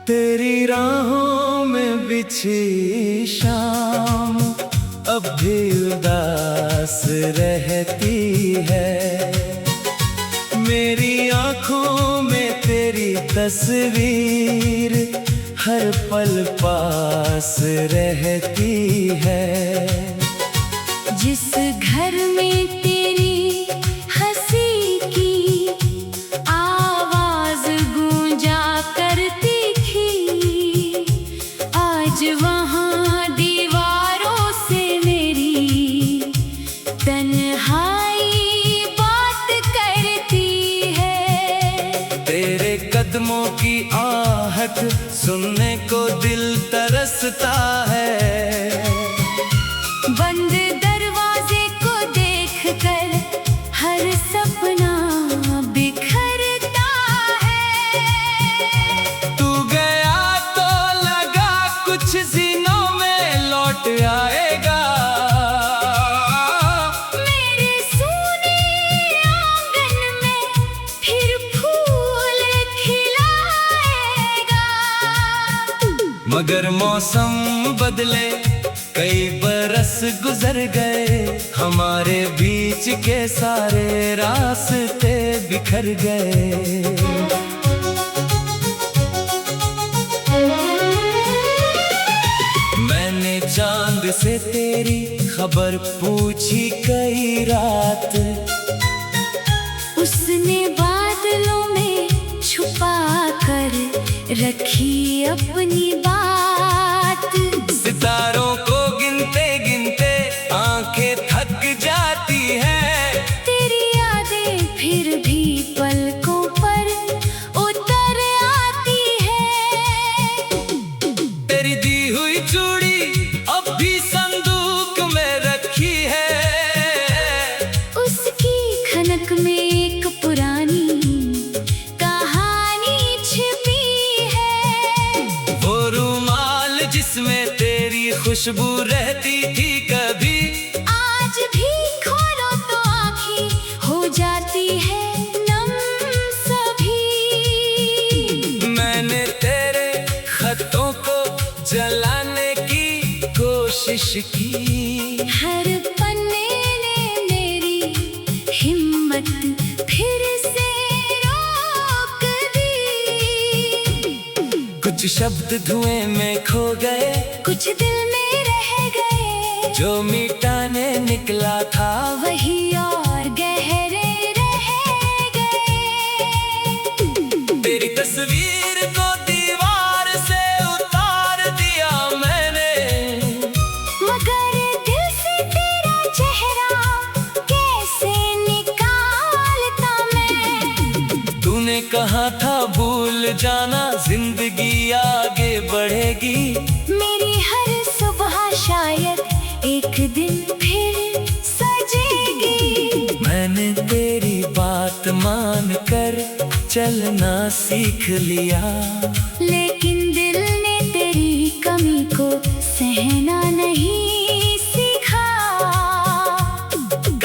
तेरी राहों में बिछी शाम अब भी उदास रहती है। मेरी आँखों में तेरी तस्वीर हर पल पास रहती है। जिस घर में तेरी हंसी की आवाज गूंजा करती थी, आज वहाँ दीवारों से मेरी तन्हाई बात करती है। तेरे कदमों की आहट सुनने को दिल तरसता है। बंद दरवाजे को देखकर हर सपना बिखरता है। तू गया तो लगा कुछ दिनों में लौट आएगा। मेरे सूने आंगन में फिर फूल खिलाएगा। मगर मौसम बदले, कई बरस गुजर गए, हमारे बीच के सारे रास्ते बिखर गए। मैंने चांद से तेरी खबर पूछी कई रात, उसने बादलों में छुपा कर रखी अपनी बात। सितारों को गिनते गिनते आंखें थक जाती है। तेरी यादें फिर भी पलकों पर उतर आती है। तेरी दी हुई चूड़ी अब भी संदूक में रखी है। उसकी खनक में एक पुरानी कहानी छिपी है। वो रुमाल जिसमें तेरी खुशबू रहती थी कभी, आज भी खोलो तो आँखें हो जाती है नम सभी। मैंने तेरे खतों को जलाने की कोशिश की। हर पन्ने ने मेरी हिम्मत फिर से रोक दी। कुछ शब्द धुएं में खो गए, कुछ दिल में रह गए। जो मिटाने निकला था वही और गहरे रह गए। तेरी तस्वीर को दीवार से उतार दिया मैंने, मगर दिल से तेरा चेहरा कैसे निकालता मैं। तूने कहा था भूल जाना, जिंदगी आगे बढ़ेगी। मेरी हर सुबह शायद एक दिन फिर सजेगी। मैंने तेरी बात मान कर चलना सीख लिया, लेकिन दिल ने तेरी कमी को सहना नहीं सीखा।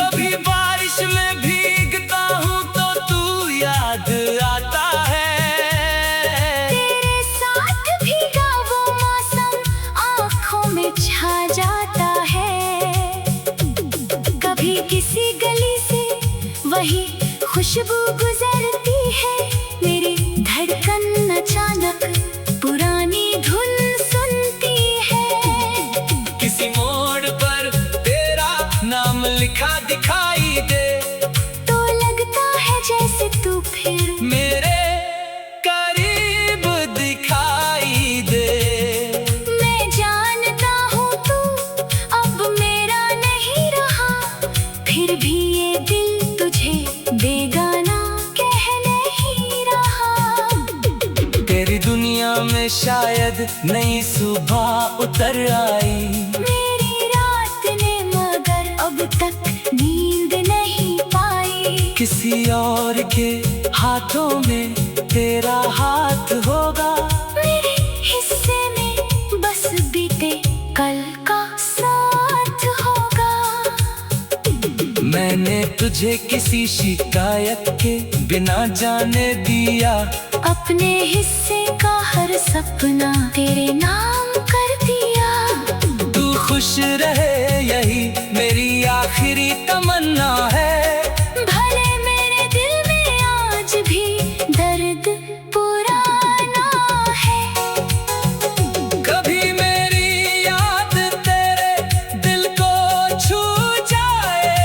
कभी बारिश में भीगता हूँ तो तू याद आता है। तेरे साथ भीगा वो मौसम आँखों में छा जाता है। कभी किसी गली से वही खुशबू गुजरती है। मेरी धड़कन अचानक पुरानी धुन सुनती है। किसी मोड़ पर तेरा नाम लिखा दिखाई दे, तो लगता है जैसे तू फिर मेरे करीब दिखाई दे। मैं जानता हूँ तू अब मेरा नहीं रहा, फिर भी ये दिल तुझे बेगाना कह नहीं रहा। तेरी दुनिया में शायद नई सुबह उतर आई। मेरी अब तक नींद नहीं पाई। किसी और के हाथों में तेरा हाथ होगा, मेरे हिस्से में बस बीते कल का साथ होगा। मैंने तुझे किसी शिकायत के बिना जाने दिया, अपने हिस्से का हर सपना तेरे नाम कर दिया। तू खुश रहे यही मेरी आखिरी तमन्ना है। भले मेरे दिल में आज भी दर्द पुराना है। कभी मेरी याद तेरे दिल को छू जाए,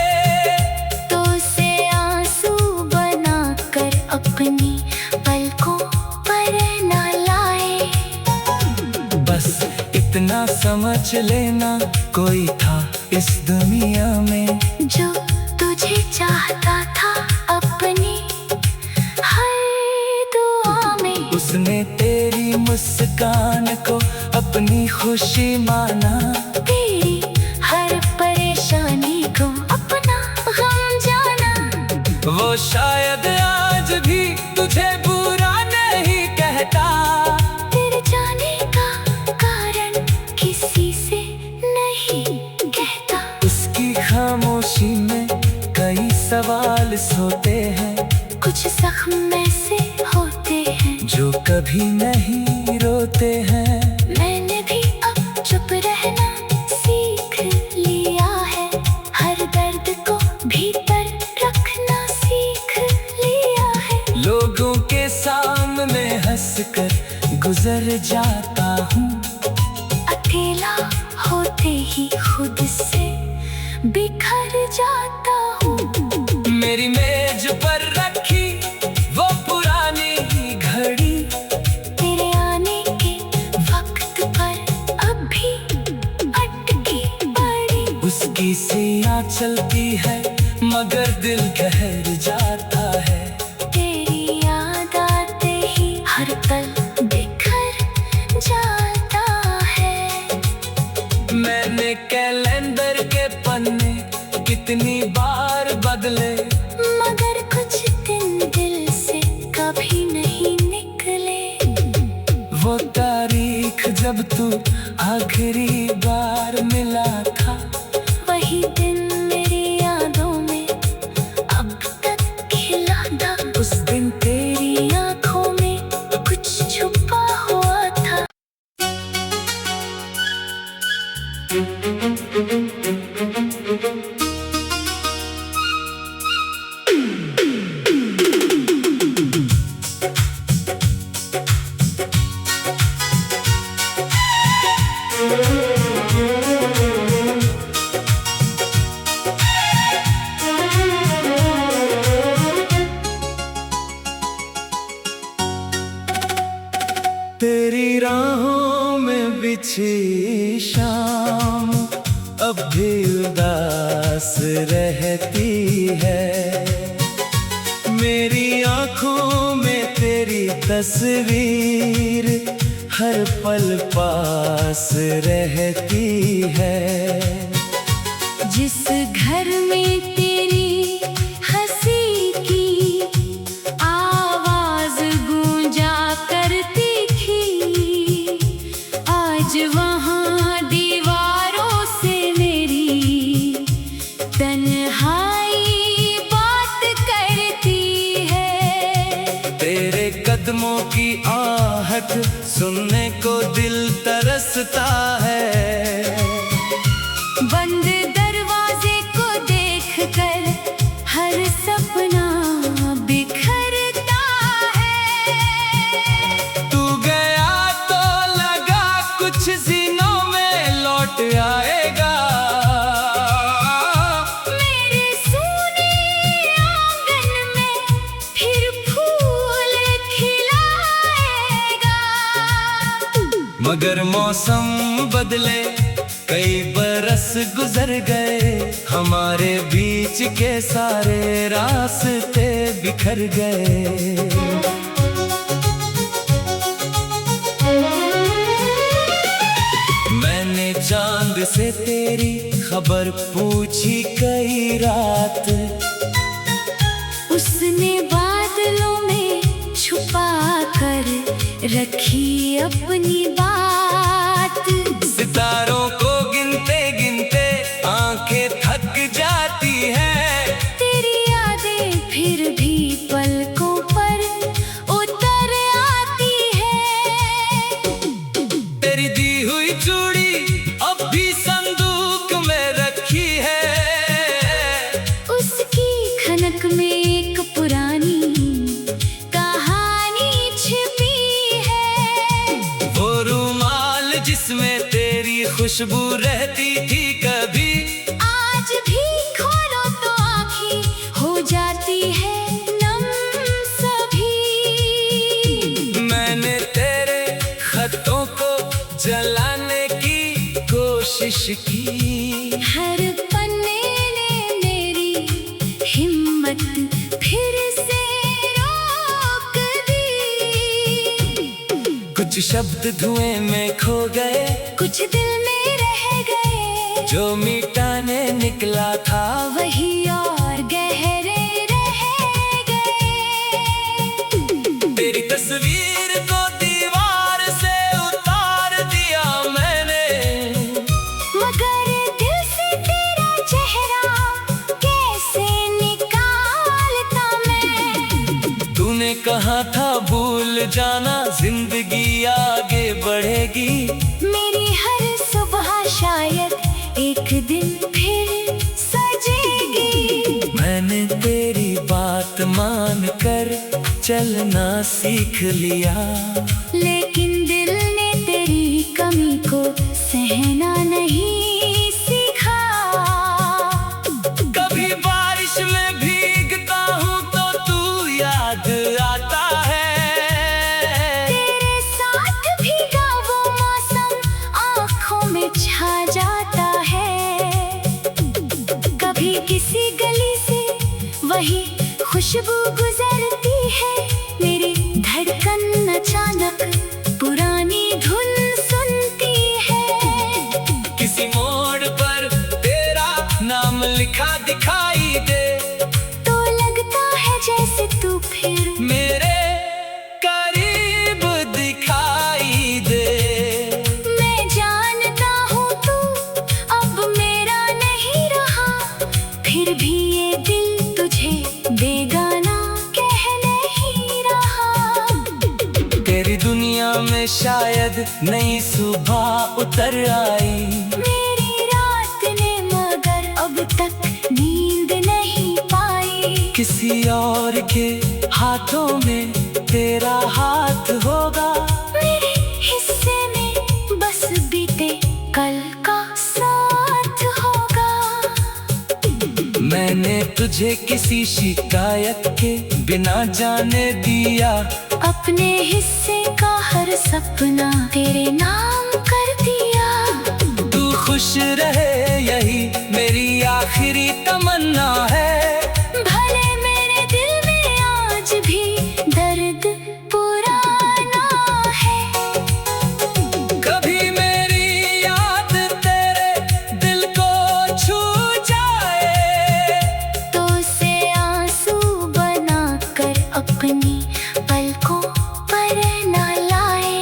तो उसे आंसू बना कर अपनी पलकों पर न लाए। बस इतना समझ लेना, कोई था इस दुनिया में जो तुझे चाहता था अपनी हर दुआ में। उसने तेरी मुस्कान को अपनी खुशी माना, तेरी हर परेशानी को अपना गम जाना। वो शायद आज भी तुझे बुरा नहीं कहता, तेरे जाने का कारण किसी से नहीं कहता। उसकी खामोशी में कई सवाल सोते हैं, कुछ जख्म ऐसे होते हैं जो कभी नहीं रोते हैं। मैंने भी अब चुप रहना सीख लिया है, हर दर्द को भीतर रखना सीख लिया है। लोगों के सामने हंसकर गुजर जाता हूँ, अकेला होते ही खुद से बिखर जाता हूँ। मेरी मेज पर रखी वो पुरानी घड़ी, तेरे आने के वक्त पर अब भी अटकी पड़ी। उसकी सियाँ चलती है मगर दिल ठहर जाता है। तेरी याद आते ही हर पल बिखर जाता है। मैंने कैलेंडर के पन्ने कितनी बार बदले, मगर कुछ दिन दिल से कभी नहीं निकले। वो तारीख जब तू आखिरी बार मिला था, वही दिन मेरी यादों में अब तक खिला था। उस दिन तेरी आंखों में कुछ छुपा हुआ था। तेरी राहों में बिछी शाम अब भी उदास रहती है। मेरी आँखों में तेरी तस्वीर हर पल पास रहती है। जिस घर में तेरी हंसी की आवाज गूंजा करती थी, आज वहाँ दीवारों से मेरी तन्हाई बात करती है। तेरे कदमों की आहट सुनने को दिल तरसता है। बंद दरवाजे को देखकर हर सपना बिखरता है। तू गया तो लगा कुछ दिनों में लौट आएगा, मेरे सोने आंगन में फिर फूल खिलाएगा। मगर मौसम बदले, कई बरस गुजर गए, हमारे बीच के सारे रास्ते बिखर गए। मैंने चांद से तेरी खबर पूछी कई रात। उसने बादलों में छुपा कर रखी अपनी बात। सितारों को गिनते गिनते आंखें थक जाती हैं। तेरी यादें फिर भी पलकों पर उतर आती है। तेरी दी हुई चूड़ी अब भी संदूक में रखी है। उसकी खनक में एक पुरानी कहानी छिपी है। वो रुमाल जिसमें तेरी खुशबू रहती थी कभी, आज भी खोलो तो आँखें हो जाती है नम सभी। मैंने तेरे खतों को जलाने की कोशिश की। हर पन्ने ने मेरी हिम्मत फिर से रोक दी। कुछ शब्द धुएं में खो गए, कुछ दिल में रह गए। जो मिटाने निकला था वही और गहरे रह गए। तेरी तस्वीर को दीवार से उतार दिया मैंने। मगर दिल से तेरा चेहरा कैसे निकालता मैं। तूने कहा था भूल जाना, जिंदगी आगे बढ़ेगी। मेरी हर सुबह शायद एक दिन फिर सजेगी। मैंने तेरी बात मान कर चलना सीख लिया। लेकिन दिल ने तेरी कमी को सहना नहीं सीखा। कभी बारिश में भीगता हूँ तो तू याद आता है। तेरे साथ भीगा वो मौसम आँखों में छा जाता है। कभी किसी गली से वही खुशबू गुजरती है। मेरी धड़कन अचानक पुरानी धुन सुनती है। किसी मोड़ पर तेरा नाम लिखा दिखाई दे, तो लगता है जैसे तू फिर मेरे करीब दिखाई दे। मैं जानता हूँ तू अब मेरा नहीं रहा। फिर भी ये दिल तुझे बेगाना कह नहीं रहा। तेरी दुनिया में शायद नई सुबह उतर आई। मेरी रात ने मगर अब तक नींद नहीं पाई। किसी और के हाथों में तेरा हाथ होगा। मेरे हिस्से में बस बीते कल का साथ होगा। मैंने तुझे किसी शिकायत के बिना जाने दिया। अपने हिस्से का हर सपना तेरे नाम कर दिया। तू खुश रहे यही मेरी आखिरी तमन्ना है। भले मेरे दिल में आज भी दर्द पुराना है। कभी मेरी याद तेरे दिल को छू जाए, तो उसे आंसू बना कर अपनी पलकों पर न लाए।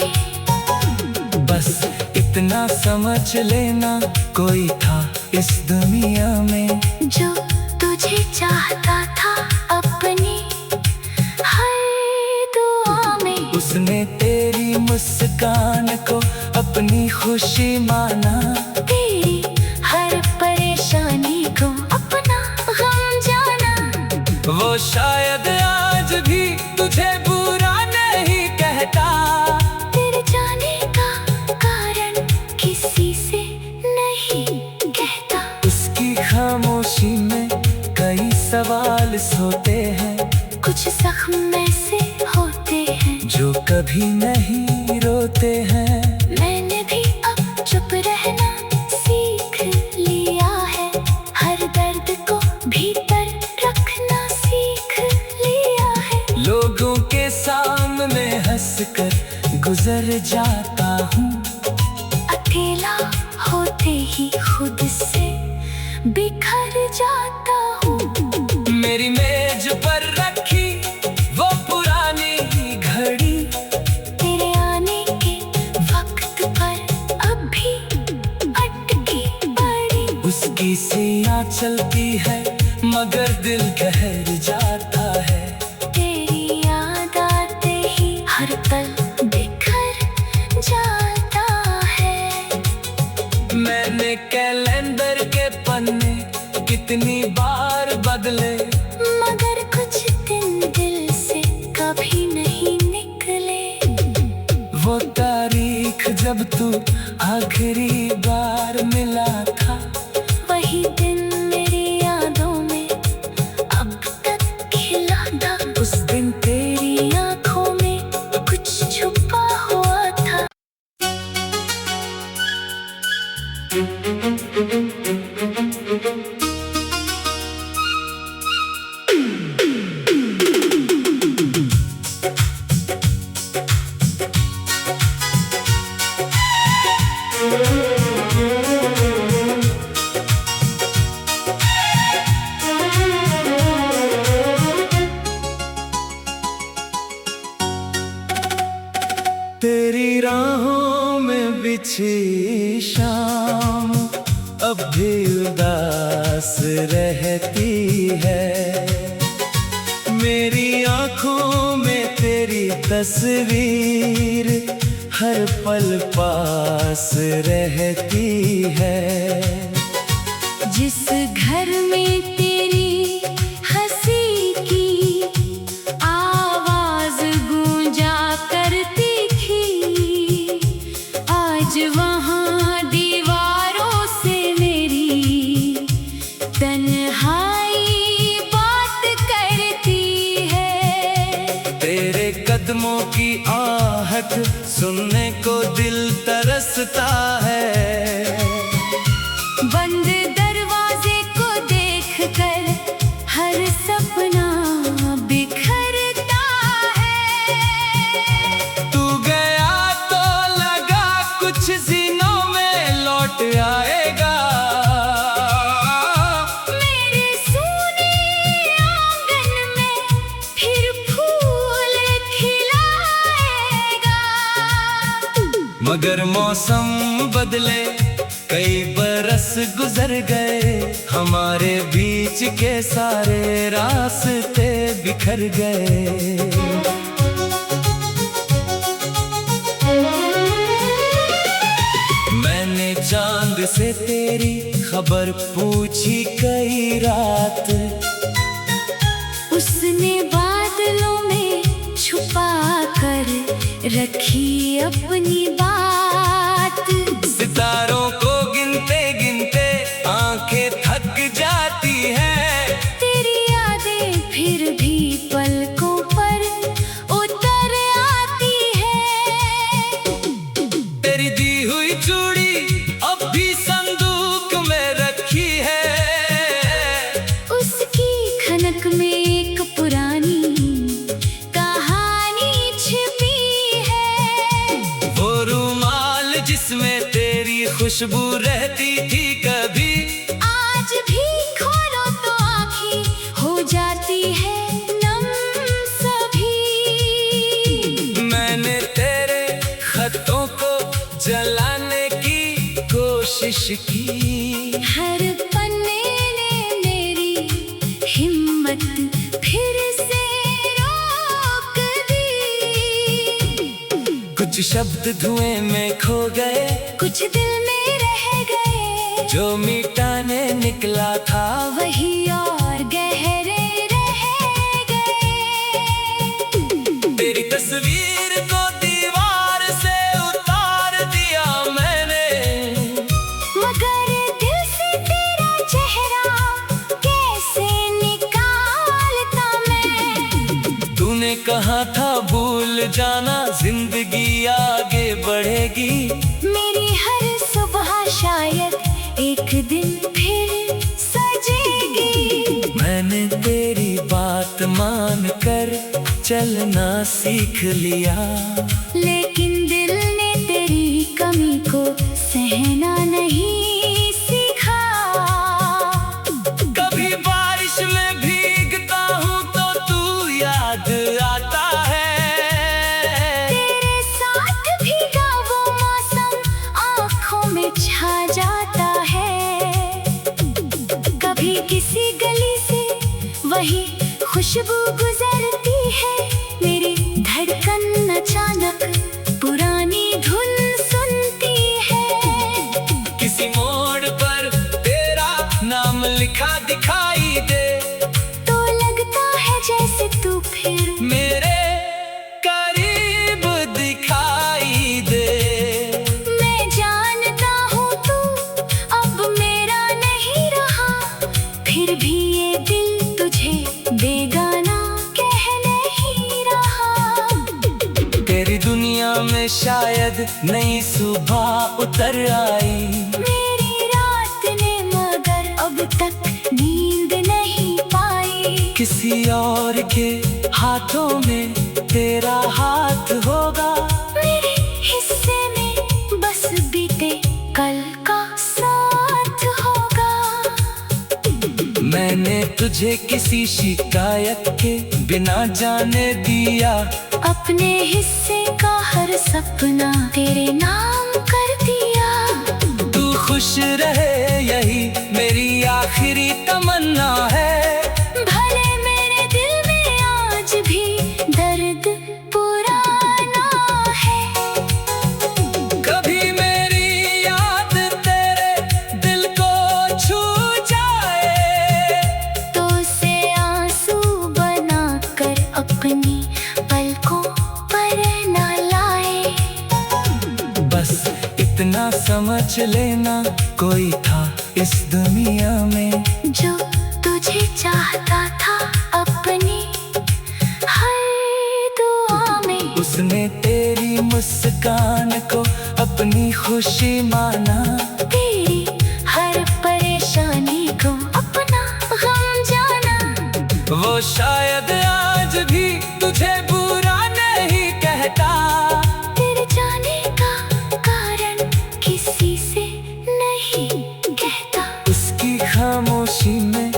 बस इतना समझ लेना, कोई था इस दुनिया में जो तुझे चाहता था अपनी हर दुआ में। उसने तेरी मुस्कान को अपनी खुशी माना। तेरी हर परेशानी को अपना गम जाना। वो शायद आज भी तुझे बुरा नहीं कहता। तेरे जाने का कारण किसी से नहीं कहता। उसकी खामोशी में कई सवाल सोते हैं। कुछ जख्म ऐसे होते हैं जो कभी नहीं रोते हैं। मैंने भी अब चुप रहना सीख लिया है। हर दर्द को भीतर रखना सीख लिया है। लोगों के सामने हंसकर गुजर जाता हूँ। अकेला होते ही खुद से बिखर जाता हूँ। मेरी मेज पर रखी वो पुरानी घड़ी तेरे आने के वक्त पर अब भी अटकी पड़ी। उसकी सियां चलती है मगर दिल ठहर जाता है। तेरी याद आते ही हर पल बिखर जाता है। मैंने कैलेंडर के पन्ने कितनी बार बदले, मगर कुछ दिन दिल से कभी नहीं निकले। वो तारीख जब तू आखिरी बार मिला था, वही दिन मेरी यादों में अब तक खिला था। उस दिन तेरी आंखों में कुछ छुपा हुआ था। तेरी राहों में बिछी शाम अब भी उदास रहती है। मेरी आँखों में तेरी तस्वीर हर पल पास रहती है। जिस घर में तेरी हंसी की आवाज गूंजा करती थी, आज वहाँ दीवारों से मेरी तन्हाई बात करती है। तेरे कदमों की आहट सुनने को दिल तरसता है। बंद दरवाजे को देखकर हर सपना बिखरता है। तू गया तो लगा कुछ दिनों में लौट आएगा। मेरे सूने आंगन में फिर फूल खिलाएगा। मगर मौसम बदले, कई बरस गुजर गए, हमारे बीच के सारे रास्ते बिखर गए। मैंने चांद से तेरी खबर पूछी कई रात, उसने बादलों में छुपा कर रखी अपनी बात। सितारों को गिनते गिनते आंखें थक जाती हैं। तेरी यादें फिर भी पलकों पर उतर आती है। तेरी दी हुई चूड़ी अब भी संदूक में रखी है। उसकी खनक में एक पुरानी कहानी छिपी है। वो रूमाल जिसमें तेरी खुशबू रहती थी कभी, आज भी खोलो तो आँखें हो जाती है नम सभी। मैंने तेरे खतों को जलाने की कोशिश की। हर पन्ने ने मेरी हिम्मत फिर से रोक दी। कुछ शब्द धुएं में खो गए, कुछ दिल में रह गए। जो मिटाने निकला था वही और गहरे रह गए। तेरी तस्वीर को दीवार से उतार दिया मैंने, मगर दिल से तेरा चेहरा कैसे निकालता मैं। तूने कहा था भूल जाना, जिंदगी आगे बढ़ेगी। मेरी हर सुबह शायद एक दिन फिर सजेगी। मैंने तेरी बात मान कर चलना सीख लिया, लेकिन दिल ने तेरी कमी को सहना नहीं सीखा। खुशबू गुजरती है मेरी धड़कन अचानक पुरानी धुन सुनती है। किसी मोड़ पर तेरा नाम लिखा दिखाई दे तो लगता है जैसे तू फिर मेरे करीब दिखाई दे। मैं जानता हूँ तू अब मेरा नहीं रहा, फिर भी ये दिल तुझे बेगाना कह नहीं रहा। तेरी दुनिया में शायद नई सुबह उतर आई, मेरी रात ने मगर अब तक नींद नहीं पाई। किसी और के हाथों में तेरा हाथ होगा, मेरे हिस्से में बस बीते कल का साथ होगा। मैंने तुझे किसी शिकायत के बिना जाने दिया, अपने हिस्से का हर सपना तेरे नाम कर दिया। तू खुश रहे यही मेरी आखिरी तमन्ना है। भले मेरे दिल में आज भी दर्द पुराना है, कभी मेरी याद तेरे दिल को छू जाए तो उसे आंसू बना कर अपनी पलकों पर न लाए। बस इतना समझ लेना, कोई था इस दुनिया में जो तुझे चाहता था अपनी हर दुआ में। उसने तेरी मुस्कान को अपनी खुशी माना, तेरी हर परेशानी को अपना गम जाना। वो शायद आज भी तुझे बुरा नहीं कहता, तेरे जाने का कारण किसी से नहीं कहता। उसकी खामोशी में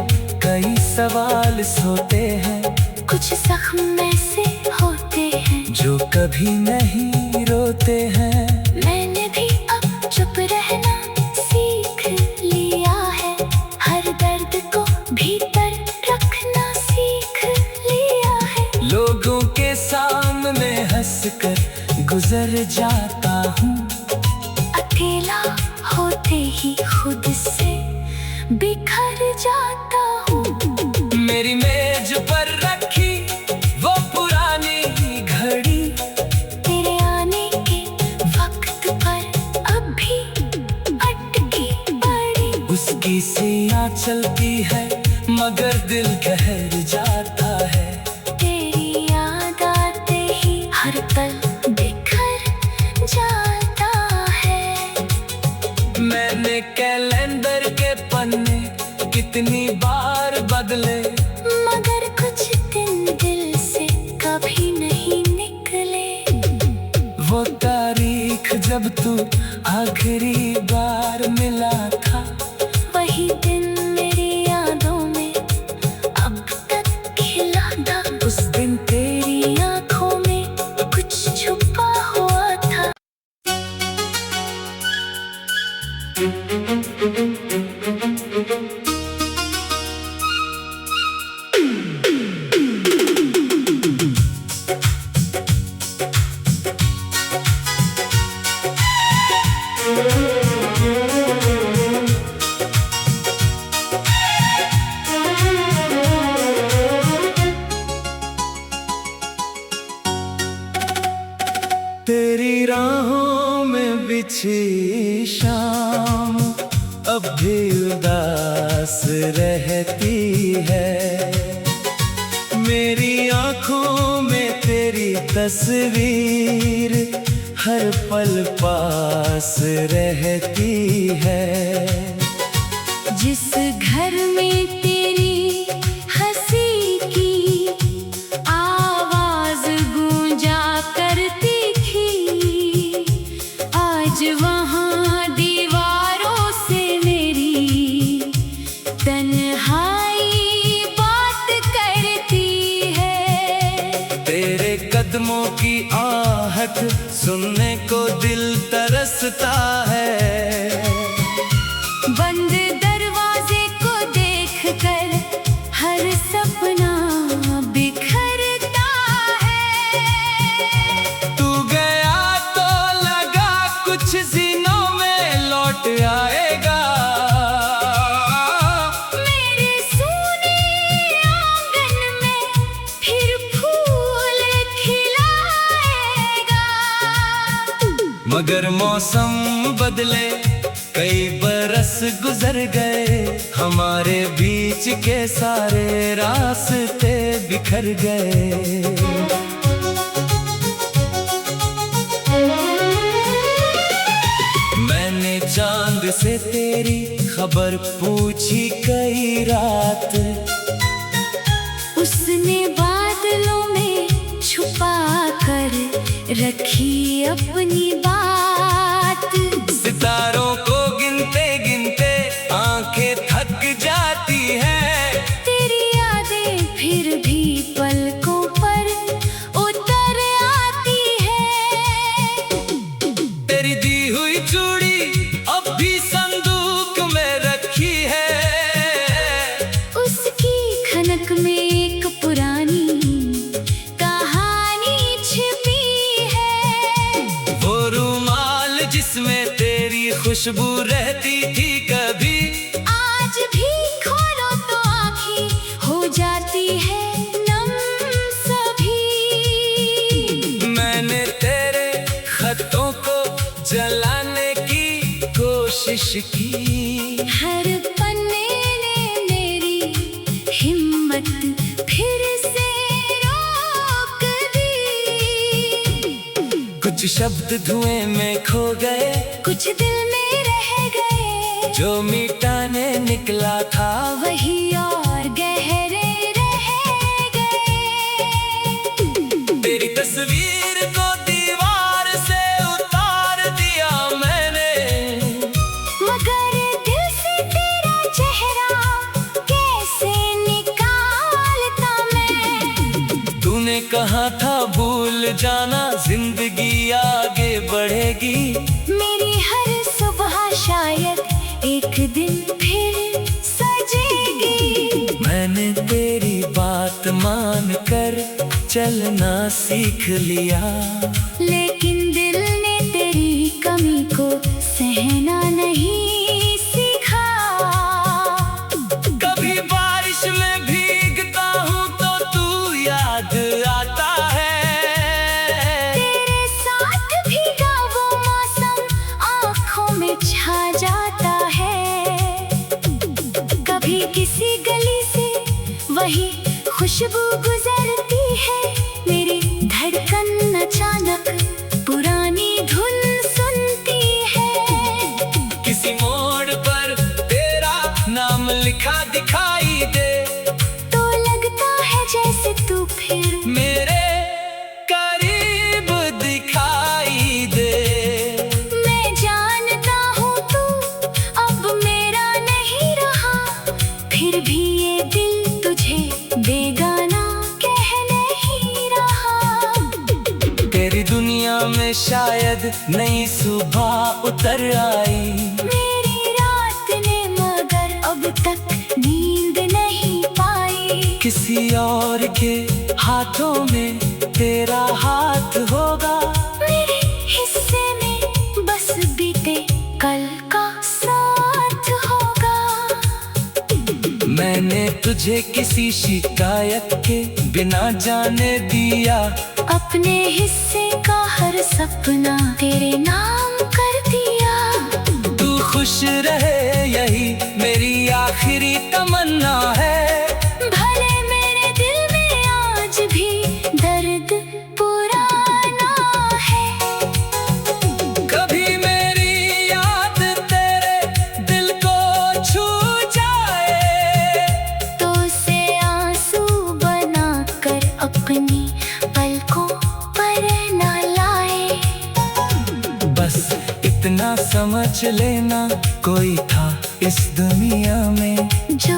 कई सवाल सोते हैं, कुछ जख्म ऐसे होते हैं जो कभी नहीं रोते हैं। मैंने भी अब चुप रहना सीख लिया है, हर दर्द को भीतर रखना सीख लिया है। लोगों के सामने हंसकर गुजर जाता हूँ, अकेला होते ही खुद से बिखर जाता हूँ। मेरी मेज पर रखी वो पुरानी घड़ी, तेरे आने के वक्त पर अब भी अटकी पड़ी। उसकी सियाँ चलती है मगर दिल ठहर जाता है। तेरी याद आते ही हर पल बिखर जाता है। मैंने कैलेंडर के पन्ने कितनी बार बदले, मगर कुछ दिन दिल से कभी नहीं निकले। वो तारीख जब तू आखिरी बार मिला था, वही दिन मेरी यादों में अब तक खिला था। उस दिन तेरी आंखों में कुछ छुपा हुआ था। तेरी राहों में बिछी शाम अब भी उदास रहती है। मेरी आंखों में तेरी तस्वीर हर पल पास रहती है। जिस घर में तेरी हंसी की आवाज गूंजा करती थी, आज वहाँ दीवारों से मेरी तन्हाई बात करती है। तेरे कदमों की आहट सुनने को दिल तरसता है। बंद दरवाजे को देखकर हर सपना लौट आएगा। मेरे सोने आंगन में फिर फूल खिलाएगा। मगर मौसम बदले, कई बरस गुजर गए, हमारे बीच के सारे रास्ते बिखर गए। मैंने चांद से तेरी खबर पूछी कई रात, उसने बादलों में छुपा कर रखी अपनी बात। सितारों को गिनते गिनते आंखें थक जाती हैं। तेरी यादें फिर भी पलकों पर उतर आती है। तेरी दी हुई चूड़ी अब भी संदूक में रखी है। उसकी खनक में एक पुरानी कहानी छिपी है। वो रुमाल जिसमें तेरी खुशबू रहती थी कभी, आज भी खोलो तो आँखें हो जाती है नम सभी। मैंने तेरे खतों को जलाने की कोशिश की। हर पन्ने ने मेरी हिम्मत फिर से रोक दी। कुछ शब्द धुएं में खो गए, कुछ दिल में रह गए। जो मिटाने निकला था वही और गहरे रह गए। तेरी तस्वीर को दीवार से उतार दिया मैंने, मगर दिल से तेरा चेहरा कैसे निकालता मैं। तूने कहा था भूल जाना, जिंदगी आगे बढ़ेगी। मेरी हर सुबह शायद एक दिन फिर सजेगी। मैंने तेरी बात मान कर चलना सीख लिया, लेकिन दिल ने तेरी कमी को सहना नहीं सीखा। कभी बारिश में भीगता हूँ तो तू याद आता है। तेरे साथ भीगा वो मौसम आँखों में छा जाता है। कभी किसी गली से वही खुशबू गुजरती है। मेरी धड़कन अचानक पुरानी धुन सुनती है। किसी मोड़ पर तेरा नाम लिखा दिखाई दे, तो लगता है जैसे तू फिर मेरे करीब दिखाई दे। मैं जानता हूँ तू अब मेरा नहीं रहा, फिर भी ये दिल तुझे बेगाना कह नहीं रहा। तेरी दुनिया में शायद नई सुबह उतर आई। मेरी रात ने मगर अब तक नींद नहीं पाई। किसी और के हाथों में तेरा हाथ होगा। मेरे हिस्से में बस बीते कल का साथ होगा। मैंने तुझे किसी शिकायत के बिना जाने दिया। अपने हिस्से का हर सपना तेरे नाम कर दिया। तू खुश रहे यही मेरी आखिरी तमन्ना है। भले मेरे दिल में आज भी दर्द पुराना है। कभी मेरी याद तेरे दिल को छू जाए, तो उसे आंसू बना कर अपनी पलकों पर न लाए। बस इतना समझ लेना, कोई था इस दुनिया में जो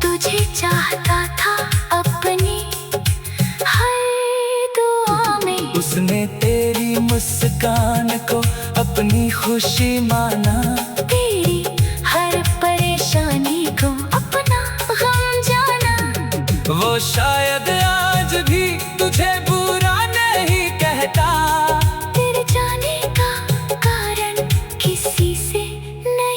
तुझे चाहता था अपनी हर दुआ में। उसने तेरी मुस्कान को अपनी खुशी माना। तेरी हर परेशानी को अपना गम जाना। वो शायद आज भी तुझे बुरा नहीं कहता। तेरे जाने का कारण किसी से नहीं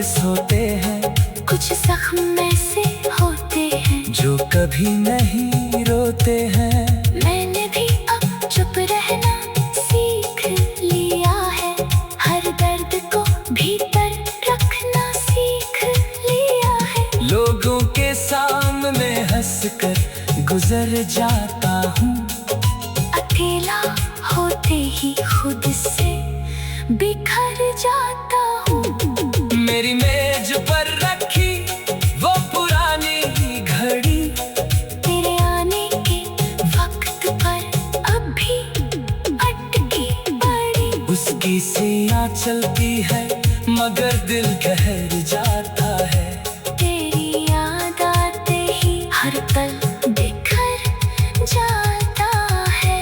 वापस होते हैं, कुछ जख्म ऐसे होते हैं जो कभी नहीं रोते हैं। मैंने भी अब चुप रहना सीख लिया है, हर दर्द को भीतर रखना सीख लिया है। लोगों के सामने हंसकर गुजर जाता हूँ, अकेला होते ही खुद से बिखर जाता हूँ। मेरी मेज पर रखी वो पुरानी घड़ी, तेरे आने के वक्त पर अब भी अटकी पड़ी। उसकी सियां चलती है मगर दिल ठहर जाता है। तेरी याद आते ही हर पल बिखर जाता है।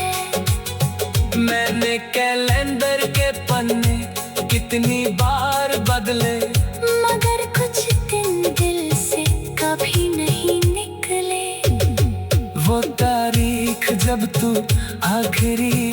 मैंने कैलेंडर के पन्ने कितनी बार बदले, मगर कुछ दिन दिल से कभी नहीं निकले। वो तारीख जब तू आखिरी